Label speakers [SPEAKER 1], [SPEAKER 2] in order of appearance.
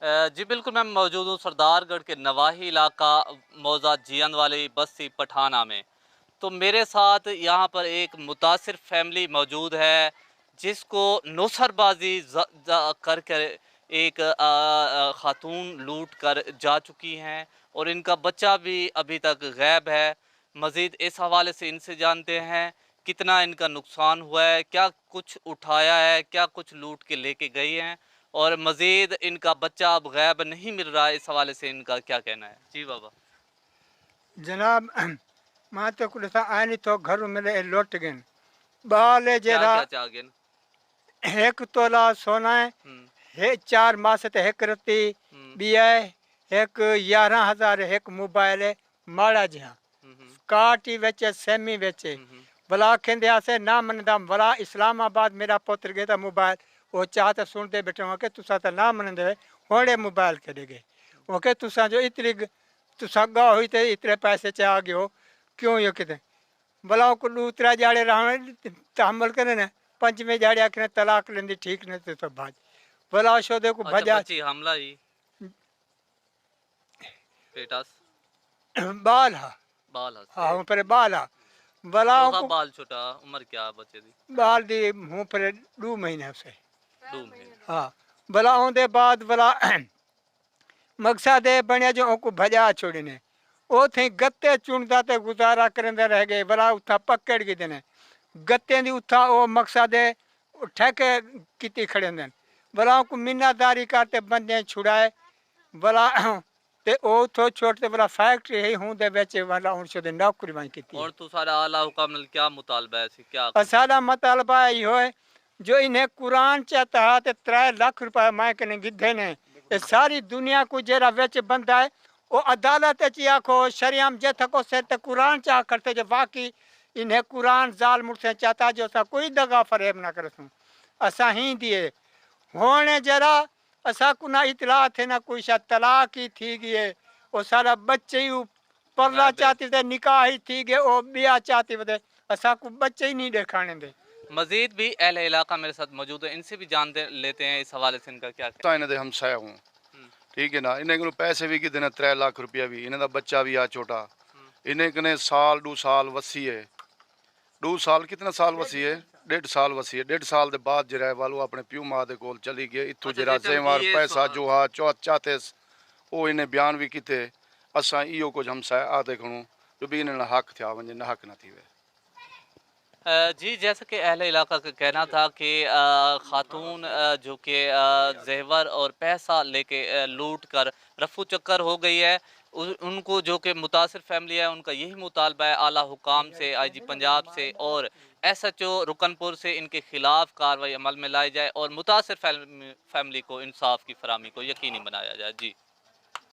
[SPEAKER 1] जी बिल्कुल, मैं मौजूद हूँ सरदारगढ़ के नवाही इलाका मौज़ा जियान वाली बस्ती पठाना में। तो मेरे साथ यहाँ पर एक मुतासिर फैमिली मौजूद है, जिसको नौसरबाज़ी कर कर एक ख़ातून लूट कर जा चुकी हैं और इनका बच्चा भी अभी तक गायब है। मज़ीद इस हवाले से इनसे जानते हैं, कितना इनका नुकसान हुआ है, क्या कुछ उठाया है, क्या कुछ लूट के लेके गई हैं और मज़ीद इनका बच्चा अब गायब नहीं मिल रहा है, इस हवाले से इनका क्या कहना है? जी बाबा।
[SPEAKER 2] जनाब मां तो कुल आनी तो घर मिले लौट गए बाले जरा
[SPEAKER 1] क्या-क्या चाहिए?
[SPEAKER 2] एक तोला सोना है
[SPEAKER 1] हुँ,
[SPEAKER 2] हे 4 मास ते एक रत्ती
[SPEAKER 1] हुँ,
[SPEAKER 2] बिया है एक 11,000 एक मोबाइल है माड़ा जहा
[SPEAKER 1] हुँ, हुँ,
[SPEAKER 2] काट ही बेचे सेमी बेचे
[SPEAKER 1] हुँ, हुँ।
[SPEAKER 2] भला खेंदे आसे ना मनदा भला इस्लामाबाद मेरा पुत्र गया था मोबाइल वो चाहते सुनते बैठे हो के तुसा तो ना मनदे होड़े मोबाइल के गए ओके तुसा जो इतनी तुसा गा हुई थे इतने पैसे चाह गए हो क्यों ये किते भला को दूसरा जाड़े रहने तहमल करे ना पंचमे जाड़े आखने तलाक लेंदी ठीक नहीं तो भाज भला शोदे को
[SPEAKER 1] अच्छा
[SPEAKER 2] भजा
[SPEAKER 1] बच्ची हमला ही पेटस
[SPEAKER 2] बाल हा
[SPEAKER 1] बाल हसे
[SPEAKER 2] हाँ पर बाल हा भला
[SPEAKER 1] चोखा
[SPEAKER 2] को
[SPEAKER 1] बाल छोटा उम्र क्या बच्चे दी
[SPEAKER 2] बाल दी मुँह पर 2 महीने से
[SPEAKER 1] 2 महीने
[SPEAKER 2] हाँ भला आंदे बाद भला मकसद ये बनया जो उनको भजा छोड़ने वो थे गत्ते चुनता ते गुजारा करेंदे रह गए भला उथा पकड़ के देने गत्ते दी उथा वो मकसद है ठेके किती खड़े होंदे भला उनको मिन्नादारी करते बंदे छुड़ाए भला ते ओ तो छोड़ते भला फैक्ट्री है हूं दे बेचे भला उन से नौकरी वहीं की
[SPEAKER 1] और तू सारा आला हुकाम क्या मुतालबा है क्या
[SPEAKER 2] असादा मतलबा यो है जो इन्हें कुरान चाहता है ते 3 लाख रुपए मैं कने गिद्धे ने ये सारी दुनिया को जरा बेच बंदा है वो अदालत ची आखो शरियाम जे थको से ते कुरान चाह करते जो बाकी इन्हें कुरान जाल मुड़से चाहता जो सा कोई दगा फरेब ना करसूं असा ही दिए होने जरा असा को ना इतला थे ना कोई सा तलाक ही थी गए वो सारा बच्चे ही परला
[SPEAKER 1] गायब है।
[SPEAKER 2] चाहती थे निकाह ही थी गए वो ब्याह चाहती थे असा को बच्चे ही नहीं दिखाने दे
[SPEAKER 1] मजीद भी अहले इलाका मेरे साथ मौजूद है, इनसे भी जान लेते हैं इस हवाले से इनका क्या
[SPEAKER 3] ਤਾਂ
[SPEAKER 1] कहना
[SPEAKER 3] ਇਹਨਾਂ ਦੇ ਹਮਸਾਇਆ ਹੂੰ
[SPEAKER 1] है।
[SPEAKER 3] ठीक है ना इन्हें को पैसे भी कितने 3 लाख रुपया भी इन्हें दा बच्चा भी आ छोटा
[SPEAKER 1] हम्म,
[SPEAKER 3] इन्हें कने साल 2 साल वसी है 2 साल कितना साल वसी है 1.5 साल वसी है 1.5 साल के बाद जरा वालू अपने प्यू माँ के कोल चली गए इतों
[SPEAKER 1] अच्छा
[SPEAKER 3] जरा
[SPEAKER 1] जैसे
[SPEAKER 3] जेवार
[SPEAKER 1] ये
[SPEAKER 3] पैसा जो हा चाहते वो इन्हें बयान भी किते असा इो कुछ हमसाया आते खणू जो भी इन्हें हक थिया वञे न हक न थी वे
[SPEAKER 1] जी जैसा कि अहले इलाका का कहना था कि खातून जो कि जेवर और पैसा लेके लूट कर रफू चक्कर हो गई है उनको जो कि मुतासिर फैमिली है उनका यही मुतालबा है आला हुकाम से आईजी पंजाब से और एसएचओ रुकनपुर से इनके खिलाफ कार्रवाई अमल में लाई जाए और मुतासिर फैमिली को इंसाफ की फराहमी को यकीनी बनाया जाए। जी।